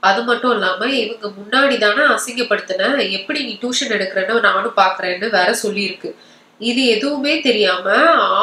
அது மட்டும் இல்லாம இவங்க முன்னாடி தானே அசிங்கப்படுத்தின, எப்படி நீ டியூஷன் எடுக்கிறன்னு நானும் பாக்குறேன்னு வேற சொல்லியிருக்கு. இது எதுவுமே தெரியாம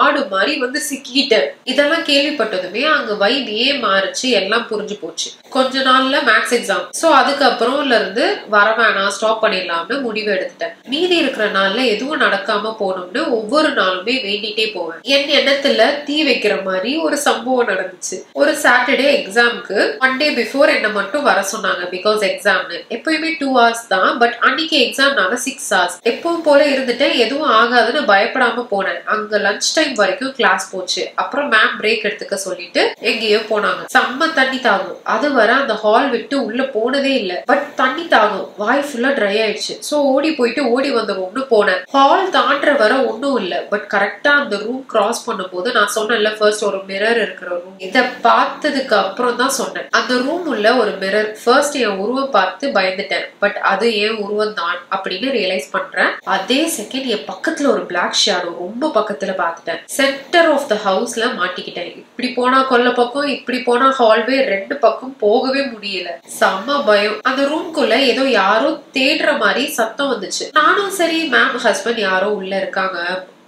ஆடு மாதிரி வந்து சிக்கிட்டேன். இதெல்லாம் கேள்விப்பட்டதுமே அங்க வைப் ஏன் மாறுச்சு எல்லாம் புரிஞ்சு போச்சு. கொஞ்ச நாள்ல மேக்ஸ் எக்ஸாம். சோ அதுக்கப்புறம்ல இருந்து வர வேணாம், ஸ்டாப் பண்ணிடலாம்னு முடிவு எடுத்துட்டேன். மீதி இருக்கிற நாள்ல எதுவும் நடக்காம போகணும்னு ஒவ்வொரு நாளுமே வேண்டிட்டே போவேன். என் எண்ணத்துல தீ வைக்கிற மாதிரி ஒரு சம்பவம் நடந்துச்சு. ஒரு சாட்டர்டே எக்ஸாம்க்கு 1 day பிஃபோர் என்ன மட்டும் வர சொன்னாங்க. பிகாஸ் எக்ஸாம்னு எப்பயுமே 2 hours தான், பட் அன்னைக்கு எக்ஸாம்னால 6 hours. எப்பவும் போல இருந்துட்டேன், எதுவும் ஆகாதுன்னு பயப்படாம போனேன். அங்க லஞ்ச் டைம் வரைக்கும் கிளாஸ் போச்சு. அப்புறம் மேம் பிரேக் எடுத்துக்க சொல்லிட்டு எங்கேயோ போனாங்க. செம்ம தண்ணி தாகும். அது வர அந்த ஹால் விட்டு உள்ள போனதே இல்ல. பட் தண்ணி தாகும், வாய் ஃபுல்லா ட்ரை ஆயிடுச்சு. சோ ஓடி போயிட்டு ஓடி வந்துருவோம்னு போனேன். ஹால் தாண்ட வர ஒன்னும் இல்ல. பட் கரெக்டா அந்த ரூம் கிராஸ் பண்ணும் போது நான் சொன்னேன்ல ஃபர்ஸ்ட் ஒரு மிரர் இருக்கிற ரூம், இத பார்த்ததுக்கு அப்புறம் தான் சொன்னேன். அந்த ரூம் உள்ள ஒரு மிரர். ஃபர்ஸ்ட் என் உருவம் பார்த்து பயந்துட்டேன். பட் அது என் உருவம் தான் அப்படின்னு ரியலைஸ் பண்றேன். அதே செகண்ட் என் பக்கத்துல ஒரு பிளாக் ஷேடோ ரொம்ப பக்கத்துல பாத்துட்டேன். சென்டர் ஆஃப் த ஹவுஸ்ல மாட்டிக்கிட்டேன். இப்படி போனா கொல்ல பக்கம், இப்படி போனா ஹால்வே, 2 பக்கம் போகவே முடியல. செம்ம பயம். அந்த ரூம்குள்ள ஏதோ யாரோ தேடுற மாதிரி சத்தம் வந்துச்சு. நானும் சரி மேம் ஹஸ்பண்ட் யாரோ உள்ள இருக்காங்க,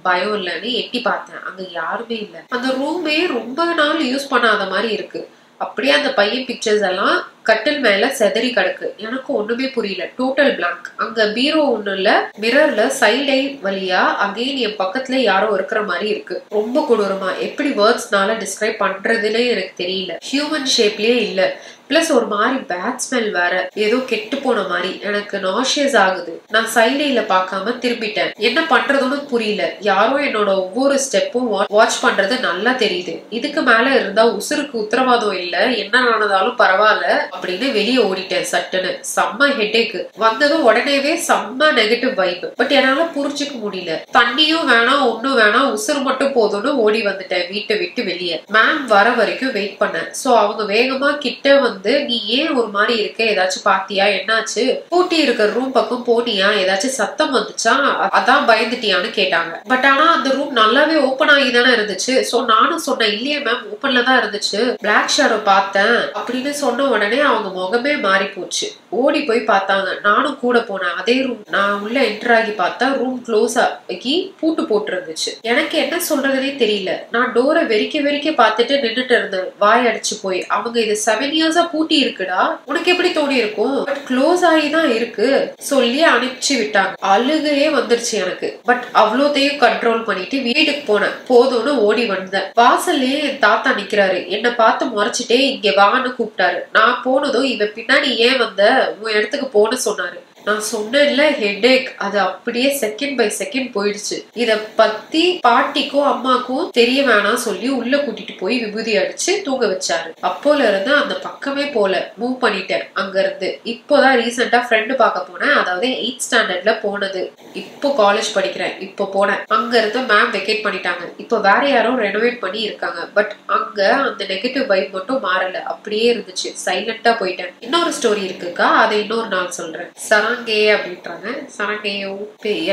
பயம் இல்லைன்னு எட்டி பார்த்தேன். அங்க யாருமே இல்ல. அந்த ரூமே ரொம்ப நாள் யூஸ் பண்ணாத மாதிரி இருக்கு. அப்படியே அந்த பையன் பிக்சர்ஸ் எல்லாம் கட்டில் மேல செதறி கிடக்கு. எனக்கு ஒண்ணுமே புரியல. Total blank. அங்க பீரோ ஒண்ணு இல்ல. மிரர்ல சைடை வழியா அகைன் என் பக்கத்துல யாரோ இருக்கிற மாதிரி இருக்கு. ரொம்ப கொடூரமா. எப்படி வேர்ட்ஸ்னால டிஸ்கிரைப் பண்றதுன்னே எனக்கு தெரியல. ஹியூமன் ஷேப்லயே இல்ல. பிளஸ் ஒரு மாதிரி பேட் ஸ்மெல் வேற. ஏதோ கெட்டு போன மாதிரி. எனக்கு நாஷியஸ் ஆகுது. நான் சைடைல பார்க்காம திரும்பிட்டேன். என்ன பண்றதுன்னு புரியல. யாரோ என்னோட ஒவ்வொரு ஸ்டெப்பும் வாட்ச் பண்றது நல்லா தெரியுது. இதுக்கு மேல இருந்தா உசுருக்கு உத்தரவாதம் இல்ல, என்ன ஆனதாலும் பரவாயில்ல அப்படின்னு வெளியே ஓடிட்டேன். சட்டுன்னு செம்ம ஹெட்டேக் வந்ததும் உடனேவே செம்ம நெகட்டிவ் வைப். பட் என்னால புரிஞ்சுக்க முடியல. தண்ணியும் வேணாம், ஒண்ணும் வேணாம், உசுறு மட்டும் போதும்னு ஓடி வந்துட்டேன் வீட்டை விட்டு வெளியே. மேம் வர வரைக்கும் வெயிட் பண்ணேன். சோ அவங்க வேகமா கிட்ட வந்து, நீ ஏன் ஒரு மாதிரி இருக்க, ஏதாச்சும் பாத்தியா, என்னாச்சு, பூட்டி இருக்கிற ரூம் பக்கம் போனியா, ஏதாச்சும் சத்தம் வந்துச்சா, அதான் பயந்துட்டியான்னு கேட்டாங்க. பட் ஆனா அந்த ரூம் நல்லாவே ஓபன் ஆகி தானே இருந்துச்சு. சோ நானும் சொன்னேன், இல்லையே மேம் ஓபன்ல தான் இருந்துச்சு, பிளாக் ஷேடோ பார்த்தேன் அப்படின்னு சொன்ன உடனே அவங்க முகமே மாறி போச்சு. ஓடி போய் பார்த்தாங்க. நானும் கூட போனேன் அதே ரூம். நான் உள்ள என்டர் ஆகி பார்த்தா ரூம் க்ளோஸ் ஆகி பூட்டு போட்டு இருந்துச்சு. எனக்கு என்ன சொல்றதுனே தெரியல. நான் டோரை வெறிக்க பார்த்துட்டு நின்னுட்டு இருந்தேன், வாய் அடிச்சு போய். அவங்க இது 7 years பூட்டி இருக்குடா, உனக்கு எப்படி தோணி இருக்கும், பட் க்ளோஸ் ஆகிதான் இருக்கு சொல்லி அனுப்பிச்சு விட்டாங்க. அழுகையே வந்துருச்சு எனக்கு. பட் அவ்வளோத்தையும் கண்ட்ரோல் பண்ணிட்டு வீட்டுக்கு போனேன். போதும்னு ஓடி வந்தேன். வாசல்லையே என் தாத்தா நிக்கிறாரு. என்ன பார்த்து முறைச்சிட்டே இங்க வான்னு கூப்பிட்டாரு. நான் போனதும் இவ பின்னாடி ஏன் வந்த, உன் இடத்துக்கு போன்னு சொன்னாரு. நான் சொன்னேன்ல ஹெட்டேக், அது அப்படியே செகண்ட் பை செகண்ட் போயிடுச்சு. இத பத்தி பாட்டிக்கும் அம்மாக்கும் தெரிய வேணாம் சொல்லி உள்ள கூட்டிட்டு போய் விபூதி அடிச்சு தூங்க வச்சாரு. அப்போல இருந்து அந்த பக்கமே போல, மூவ் பண்ணிட்டேன் அங்க இருந்து. இப்போதான் ரீசெண்டா ஃப்ரெண்டு பார்க்க போனேன். அதாவது 8th standardல போனது. இப்போ காலேஜ் படிக்கிறேன். இப்போ போனேன். அங்க இருந்து மேம் வெக்கேட் பண்ணிட்டாங்க. இப்போ வேற யாரோ ரெனோவேட் பண்ணி இருக்காங்க. பட் அங்க அந்த நெகட்டிவ் வைப் மட்டும் மாறல, அப்படியே இருந்துச்சு. சைலண்டா போயிட்டேன். இன்னொரு ஸ்டோரி இருக்குக்கா, அதை இன்னொரு நாள் சொல்றேன். சரங்கே அப்படின்றாங்க. சரங்கேயோ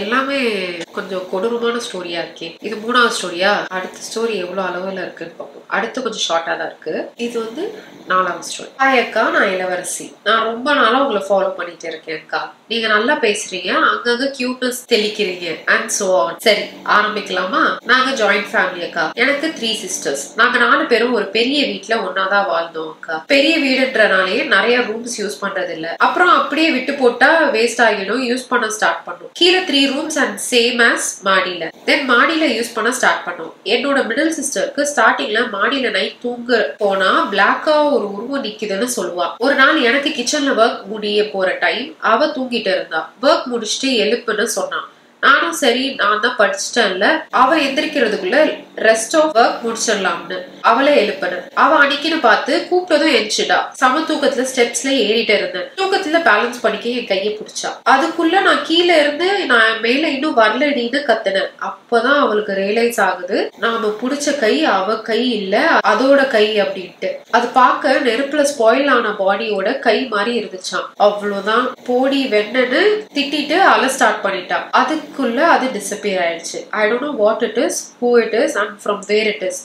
எல்லாமே கொஞ்சம் கொடூரமான ஸ்டோரியா இருக்கே. இது 3வது ஸ்டோரியா. அடுத்த ஸ்டோரி எவ்வளவு அளவுல இருக்குன்னு பார்ப்போம். அடுத்து கொஞ்சம் ஷார்ட்டா தான் இருக்கு. இது வந்து 4வது ஸ்டோரி. ஹாய் அக்கா, நான் இளவரசி. நான் ரொம்ப நாளா உங்களை ஃபாலோ பண்ணிட்டு இருக்கேன் அக்கா. நீங்க நல்லா பேசுறீங்க, அங்கங்க கியூட்னஸ் தெளிக்கிறீங்க அண்ட் சோ ஆன். சரி ஆரம்பிக்கலாமா? நாங்க ஜாயிண்ட் ஃபேமிலி அக்கா. எனக்கு 3 sisters. நாங்க 4 பேரும் ஒரு பெரிய வீட்டுல ஒன்னாதான் வாழ்ந்தோம் அக்கா. பெரிய வீடுன்றனாலே நிறைய ரூம்ஸ் யூஸ் பண்றது இல்ல. அப்புறம் அப்படியே விட்டு போட்டா வேஸ்ட் ஆகிடும். யூஸ் பண்ண ஸ்டார்ட் பண்ணோம். கீழே 3 rooms அண்ட் சேம் ஆஸ் மாடியில. தென் மாடியில யூஸ் பண்ண ஸ்டார்ட் பண்ணோம். என்னோட மிடில் சிஸ்டருக்கு ஸ்டார்டிங்ல மாடியில நைட் தூங்க போனா பிளாக்கா ஒரு உருவம் நிக்குதுன்னு சொல்லுவா. ஒரு நாள் எனக்கு கிச்சன்ல ஒர்க் முடிய போற டைம், அவ தூங்கிட்டு இருந்தா. ஒர்க் முடிச்சுட்டு எழுப்புன்னு சொன்னான். நானும் சரி நான் தான் படிச்சுட்டேன்ல, அவ எந்திரிக்கிறதுக்குள்ள ரெஸ்ட் ஆஃப் ஒர்க் முடிச்சிடலாம்னு அவளை எழுப்பின. அவ அன்னைக்குன்னு பார்த்து கூப்பிட்டதும் எந்திரிச்சிட்டா. சம தூக்கத்துல ஸ்டெப்ஸ்ல ஏறிட்டு இருந்தேன். தூக்கத்துல பேலன்ஸ் பண்ணிக்க என் கையை பிடிச்சா. அதுக்குள்ள நான் கீழே இருந்து நான் மேல இன்னும் வரலடின்னு கத்துனேன். அப்பதான் அவளுக்கு ரியலைஸ் ஆகுது, நாம புடிச்ச கை அவ கை இல்ல, அதோட கை அப்படின்ட்டு. அது பார்க்க நெருப்புல ஸ்பாயில் ஆன பாடியோட கை மாதிரி இருந்துச்சான். அவ்வளவுதான், போடி வெண்ணன்னு திட்டிட்டு அழ ஸ்டார்ட் பண்ணிட்டா. அதுக்குள்ள அது டிசப்பியர் ஆயிடுச்சு. I don't know what it is, who it is and from where it is.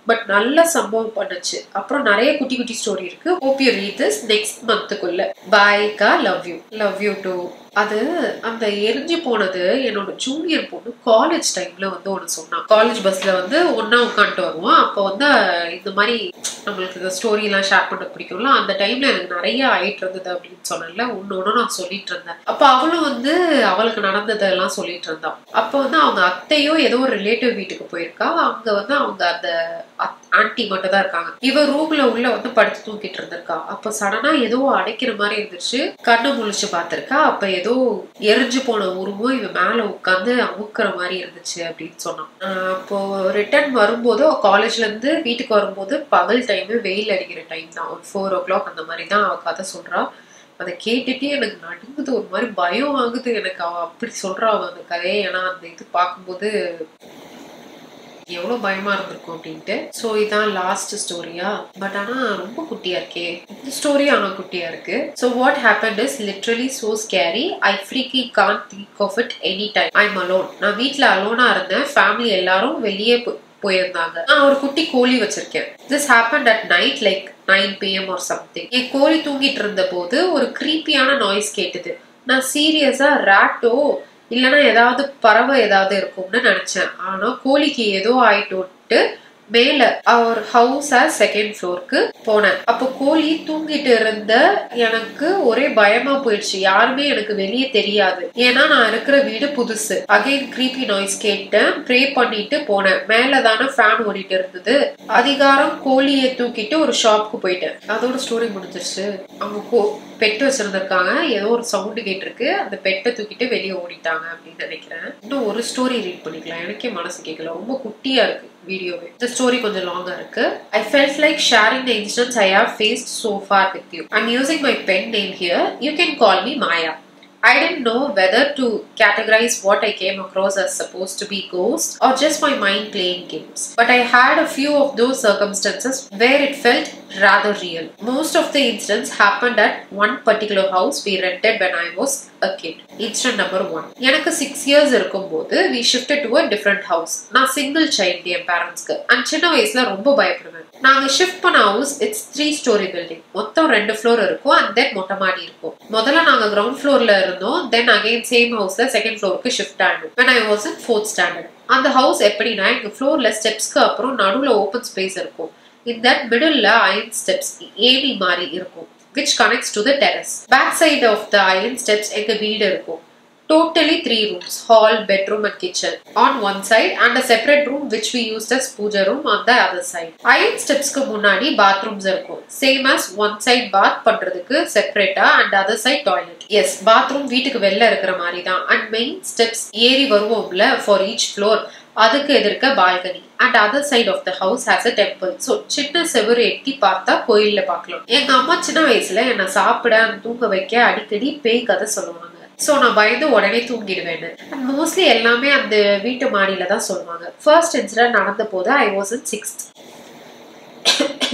But நல்ல சம்பவம் பண்ணுச்சு. அப்புறம் நிறைய குட்டி குட்டி ஸ்டோரி இருக்கு. Hope you read this next மந்த்துக்குள்ள. பாய் கா, லவ் யூ டூ. அது அந்த எரிஞ்சு போனது என்னோட ஜூனியர் பொண்ணு காலேஜ் டைம்ல வந்து ஒன்று சொன்னான். காலேஜ் பஸ்ல வந்து ஒன்னா உட்காந்துட்டு வருவோம். அப்போ வந்து இந்த மாதிரி நம்மளுக்கு இந்த ஸ்டோரி எல்லாம் ஷேர் பண்ண பிடிக்கும்ல, அந்த டைம்ல எனக்கு நிறைய ஆயிட்டு இருந்தது அப்படின்னு சொன்னேன்ல, ஒன்னு நான் சொல்லிட்டு இருந்தேன். அப்ப அவளும் வந்து அவளுக்கு நடந்ததெல்லாம் சொல்லிட்டு இருந்தான். அப்ப வந்து அவங்க அத்தையோ ஏதோ ஒரு ரிலேட்டிவ் வீட்டுக்கு போயிருக்கா. அங்க வந்து அவங்க அந்த ஆன்டி மட்டும் தான் இருக்காங்க. இவ ரூம்ல உள்ள வந்து படுத்து தூக்கிட்டு இருந்திருக்கா. அப்ப சடனா ஏதோ அடைக்கிற மாதிரி இருந்துச்சு. கண்ணை முழிச்சு பாத்திருக்கா. அப்ப ஏதோ எரிஞ்சு போன உருவம் இவ மேல உட்காந்து அமுக்குற மாதிரி இருந்துச்சு அப்படின்னு சொன்னான். அப்போ ரிட்டர்ன் வரும்போது காலேஜ்ல இருந்து வீட்டுக்கு வரும்போது பகல் டைம், வெயில் அடிக்கிற டைம் தான், ஒரு 4 o'clock அந்த மாதிரி தான் அவ கதை சொல்றா. அதை கேட்டுட்டே எனக்கு நடுங்குது, ஒரு மாதிரி பயம் ஆகுது எனக்கு. அவ அப்படி சொல்றா அவ அந்த கதையை. ஏன்னா அந்த இது பார்க்கும்போது எவ்வளவு பயமா இருந்திருக்கும் அப்படின்ட்டு. சோ இதான் லாஸ்ட் ஸ்டோரியா. பட் ஆனா ரொம்ப குட்டியா இருக்கே இந்த ஸ்டோரி. ஆனா குட்டியா இருக்கு. So what happened is literally so scary. I freaking can't think of it anytime. I'm alone. நான் வீட்ல அலோனா இருந்தேன். ஃபேமிலி எல்லாரும் வெளியே போயிருந்தாங்க. நான் ஒரு குட்டி கோழி வச்சிருக்கேன். This happened at night like 9 PM or something. என் கோழி தூங்கிட்டு இருந்த போது ஒரு creepyயான நாய்ஸ் கேட்டது. நான் சீரியஸா ராட்டோ இல்லைன்னா ஏதாவது பறவை ஏதாவது இருக்கும்னு நினைச்சேன். ஆனா கோழிக்கு ஏதோ ஆயிட்டு மேல அவர் ஹவுஸ் செகண்ட் ஃப்ளோருக்கு போனேன். அப்போ கோழி தூங்கிட்டு இருந்த எனக்கு ஒரே பயமா போயிடுச்சு. யாருமே எனக்கு வெளியே தெரியாது. ஏன்னா நான் இருக்கிற வீடு புதுசு. அகைன் கிரீப்பி நாய்ஸ் கேட்டேன். ப்ரே பண்ணிட்டு போனேன். மேலதான ஃபேன் ஓடிட்டு இருந்தது. அதிகாரம் கோழியை தூக்கிட்டு ஒரு ஷாப்க்கு போயிட்டேன். அதோட ஸ்டோரி முடிஞ்சிருச்சு. அவங்க பெட்டு வச்சிருந்திருக்காங்க. ஏதோ ஒரு சவுண்டு கேட்டிருக்கு. அந்த பெட்டை தூக்கிட்டு வெளியே ஓடிட்டாங்க அப்படின்னு நினைக்கிறேன். இன்னும் ஒரு ஸ்டோரி ரீட் பண்ணிக்கலாம். எனக்கே மனசு கேட்கல, ரொம்ப குட்டியா இருக்கு வீடியோவே. இந்த ஸ்டோரி கொஞ்சம் லாங்கா இருக்கு. I felt like sharing the incidents I have faced so far with you. I'm using my pen name here. You can call me Maya. I didn't know whether to categorize what I came across as supposed to be ghosts or just my mind playing games. But I had a few of those circumstances where it felt rather real. Most of the incidents happened at one particular house we rented when I was a kid. Incident number 1. எனக்கு 6 years இருக்கும்போது we shifted to a different house. நான் single child என் பேரண்ட்ஸ்க்கு. And சின்ன வயசுல ரொம்ப பயப்படுவேன். நாங்க shift பண்ண ஹவுஸ் இட்ஸ் 3-story பில்டிங். மொத்தம் 2 ஃப்ளோர் இருக்கும். அண்ட் தென் மொட்டை மாடி இருக்கும். முதல்ல நாங்க கிரவுண்ட் ஃப்ளோர்ல இருந்தோம். தென் அகைன் சேம் ஹவுஸ்ல செகண்ட் ஃப்ளோருக்கு ஷிஃப்ட் ஆனோம் when I was in 4th standard. அந்த ஹவுஸ் எப்படின்னா எங்க ஃப்ளோர்ல ஸ்டெப்ஸ்க்கு அப்புறம் நடுவுல ஓப்பன் ஸ்பேஸ் இருக்கும். In that middle iron steps ஏணி மாதிரி இருக்கும் which connects to the terrace. Back side of the iron steps எங்க வீடு இருக்கும். Totally 3 rooms, hall, bedroom and kitchen on one side and a separate room which we used as puja room on the other side. Iron steps க்கு முன்னாடி bathrooms இருக்கும். Same as one side bath பண்றதுக்கு செப்பரேட்டா and other side toilet. Yes, bathroom வீட்டுக்கு வெளில இருக்கிற மாதிரி தான். And main steps ஏறி வருவோம்ல for each floor. அதுக்கு எதிர்க்க balcony and other side of the house has a temple. So சின்ன செவரு எட்டி பார்த்தா கோயில்ல பார்க்கலாம். எங்க அம்மா சின்ன வயசுல என்னை சாப்பிட தூங்க வைக்க அடிக்கடி பேய் கதை சொல்லுவாங்க. ஸோ நான் பயந்து உடனே தூங்கிடுவேன். அண்ட் மோஸ்ட்லி எல்லாமே அந்த வீட்டு மாடியில தான் சொல்லுவாங்க. ஃபர்ஸ்ட் இன்சிடென்ட் நடந்த போது I was in 6th.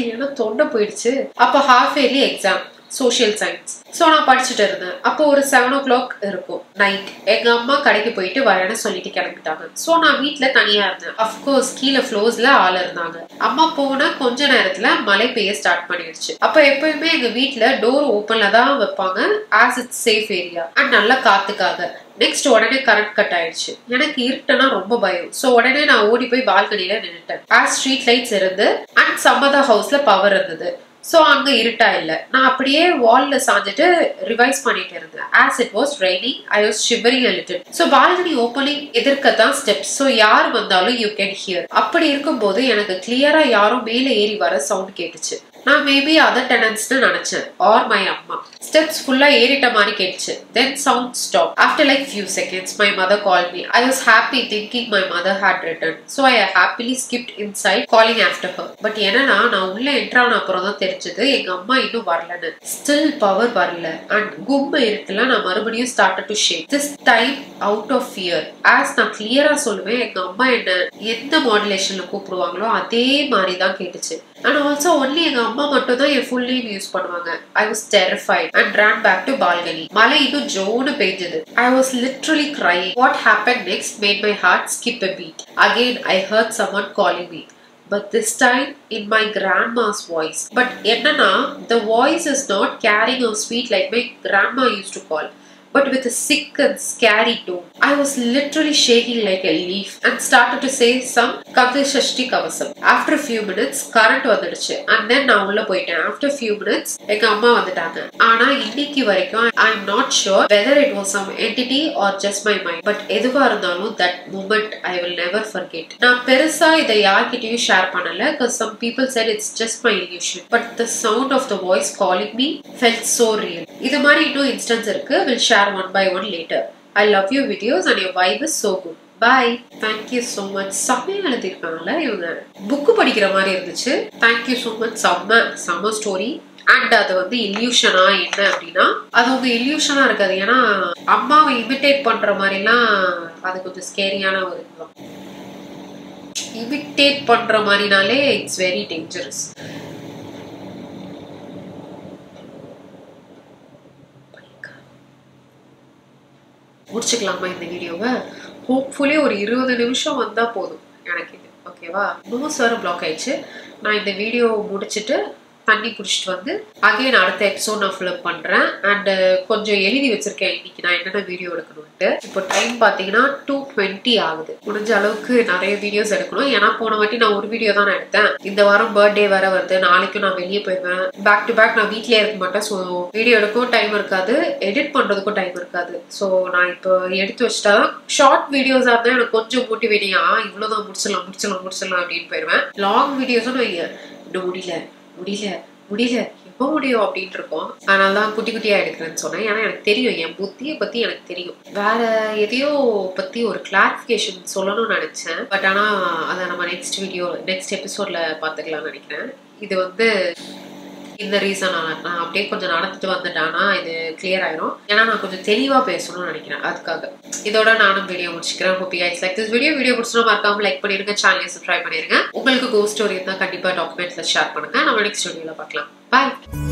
ஏன்னா தொண்டை போயிடுச்சு. அப்போ half yearly exam social science. So நான் படிச்சுட்டு இருந்தேன். அப்போ ஒரு 7 o'clock இருக்கும் நைட். எங்க அம்மா கடைக்கு போயிட்டு வரேன்னு சொல்லிட்டு கிளம்பிட்டாங்க. ஸோ நான் வீட்டுல தனியா இருந்தேன். அஃப்கோர்ஸ் கீழே ஃப்ளோர்ஸ்ல ஆள் இருந்தாங்க. அம்மா போன கொஞ்ச நேரத்துல மழை பெய்ய ஸ்டார்ட் பண்ணிடுச்சு. அப்ப எப்பயுமே எங்க வீட்டுல டோர் ஓப்பன்ல தான் வைப்பாங்க as it's safe area and நல்லா காத்துக்காக. நெக்ஸ்ட் உடனே கரண்ட் கட் ஆயிடுச்சு. எனக்கு இருட்டுனா ரொம்ப பயம். ஸோ உடனே நான் ஓடி போய் பால்கனில நின்னுட்டேன். ஆஸ் ஸ்ட்ரீட் லைட்ஸ் இருந்து அண்ட் சம்மதா ஹவுஸ்ல பவர் இருந்தது. ஸோ அங்க இருட்டா இல்லை. நான் அப்படியே வால்ல சாஞ்சிட்டு ரிவைஸ் பண்ணிட்டு இருந்தேன். As it was raining I was shivering a little. So balcony opening எதிர்க்கத்தான் ஸ்டெப்ஸ். ஸோ யார் வந்தாலும் யூ கேன் ஹியர். அப்படி இருக்கும்போது எனக்கு கிளியரா யாரும் மேலே ஏறி வர சவுண்ட் கேட்டுச்சு. நான் மேபி அதர் டெனன்ட்ஸ்னு நினைச்சேன் ஆர் மை அம்மா. ஸ்டெப்ஸ் ஃபுல்லா ஏறிட்ட மாதிரி கேட்டுச்சு. Then sound stop. After like few seconds my mother call me. I was happy thinking my mother had return. So I happily skipped inside calling after her. But என்னன்னா நான் உள்ள என்ட்ரான அப்புறம் தான் தெரிஞ்சது எங்க அம்மா இன்னும் வரலன்னு. ஸ்டில் பவர் வரல அண்ட் கும்பு இருக்குல்ல. நான் மறுபடியும் start to shake. This time out of fear. As நான் கிளியரா சொல்லுவேன் எங்க அம்மா என்ன எந்த மாடுலேஷன்ல கூப்பிடுவாங்களோ அதே மாதிரி தான் கேட்டுச்சு. அண்ட் ஆல்சோ ஒன்லி எங்க அம்மா மட்டும் தான் என் ஃபுல் நேம் யூஸ் பண்ணுவாங்க. I was terrified and ran back to balcony. மழை இன்னும் ஜோன்னு பெய்ஞ்சது. I was literally crying. What happened next made my heart skip a beat. Again I heard someone calling me. but this time in my grandma's voice. But என்னன்னா, the voice is not carrying a sweet like my grandma used to call, but with a sick and scary tone. I was literally shaking like a leaf and started to say some Kavishashti Kavasam. After a few minutes, current வந்துடுச்சு. And then நான் உள்ள போயிட்டேன். After a few minutes, எங்க அம்மா வந்துட்டாங்க. ஆனா இன்னைக்கு வரைக்கும் I am not sure whether it was some entity or just my mind. But எதுவா இருந்தாலும் that moment I will never forget. நான் பெருசா இதை யார்கிட்டயும் ஷேர் பண்ணல because some people said it's just my illusion. But the sound of the voice calling me felt so real. இது மாதிரி இன்னும் இன்ஸ்டன்ஸ் இருக்கு. We'll share one by one later. I love your videos and your vibe is so good. Bye. Thank you so much. சமையல் எழுதிருக்காங்கல்ல இவங்க. Book படிக்கிற மாதிரி இருந்துச்சு. Thank you so much. சம்ம ஸ்டோரி. அண்ட் அது வந்து இல்யூஷனா என்ன அப்படின்னா, அது உங்க இல்யூஷனா இருக்காது. ஏன்னா அம்மாவை இமிட்டேட் பண்ற மாதிரிலாம் அது கொஞ்சம் ஸ்கேரியான ஒரு இதுதான். இமிட்டேட் பண்ற மாதிரினாலே இட்ஸ் வெரி டேஞ்சரஸ். முடிச்சுக்கலாமா இந்த வீடியோவை? ஹோப்ஃபுல்லி ஒரு 20 நிமிஷம் வந்தா போதும் எனக்கு இது. ஓகேவா? நோஸ் வேற பிளாக் ஆயிடுச்சு. நான் இந்த வீடியோ முடிச்சுட்டு தண்ணி குடிச்சிட்டு வந்து அகைன் அடுத்த எபிசோட் நான் ஃபில் பண்றேன். அண்ட் கொஞ்சம் எழுதி வச்சிருக்கேன் இன்னைக்கு நான் என்னென்ன வீடியோ எடுக்கணும்ட்டு. இப்போ டைம் பாத்தீங்கன்னா 2:20 ஆகுது. முடிஞ்ச அளவுக்கு நிறைய வீடியோஸ் எடுக்கணும். ஏன்னா போன வாட்டி நான் ஒரு வீடியோ தான் எடுத்தேன். இந்த வாரம் பர்த்டே வேற வருது. நாளைக்கும் நான் வெளியே போயிடுவேன். பேக் டு பேக் நான் வீட்லயே இருக்க மாட்டேன். ஸோ வீடியோ எடுக்கவும் டைம் இருக்காது, எடிட் பண்றதுக்கும் டைம் இருக்காது. ஸோ நான் இப்போ எடுத்து வச்சுட்டா ஷார்ட் வீடியோஸா இருந்தா எனக்கு கொஞ்சம் மோட்டிவேட்டிங்கா இவ்வளவுதான் முடிச்சிடலாம் அப்படின்னு போயிடுவேன். லாங் வீடியோஸும் இன்னும் முடியல எப்போ முடியும் அப்படின்னு இருக்கும். அதனாலதான் குட்டி குட்டியா எடுக்கிறேன்னு சொன்னேன். ஏன்னா எனக்கு தெரியும், என் புத்தியை பத்தி எனக்கு தெரியும். வேற எதையோ பத்தி ஒரு கிளாரிபிகேஷன் சொல்லணும்னு நினைச்சேன். பட் ஆனா அதை நம்ம நெக்ஸ்ட் எபிசோட்ல பாத்துக்கலாம்னு நினைக்கிறேன். இது வந்து இந்த ரீசனால நான் அப்படியே கொஞ்சம் நடந்துட்டு வந்துட்டானா இது கிளியர் ஆயிரும். ஏன்னா நான் கொஞ்சம் தெளிவா பேசணும்னு நினைக்கிறேன். அதுக்காக இதோட நானும் வீடியோ முடிச்சுக்கிறேன். Hope you guys like this video. Video பிடிச்சா மறக்காம லைக் பண்ணிருங்க, சேனலை சப்ஸ்கிரைப் பண்ணிருங்க. உங்களுக்கு கோஸ்ட் ஸ்டோரி இருந்தா கண்டிப்பா டாக்குமெண்ட்ஸ்ல ஷேர் பண்ணுங்க. நம்ம நெக்ஸ்ட் வீடியோல பார்க்கலாம். Bye.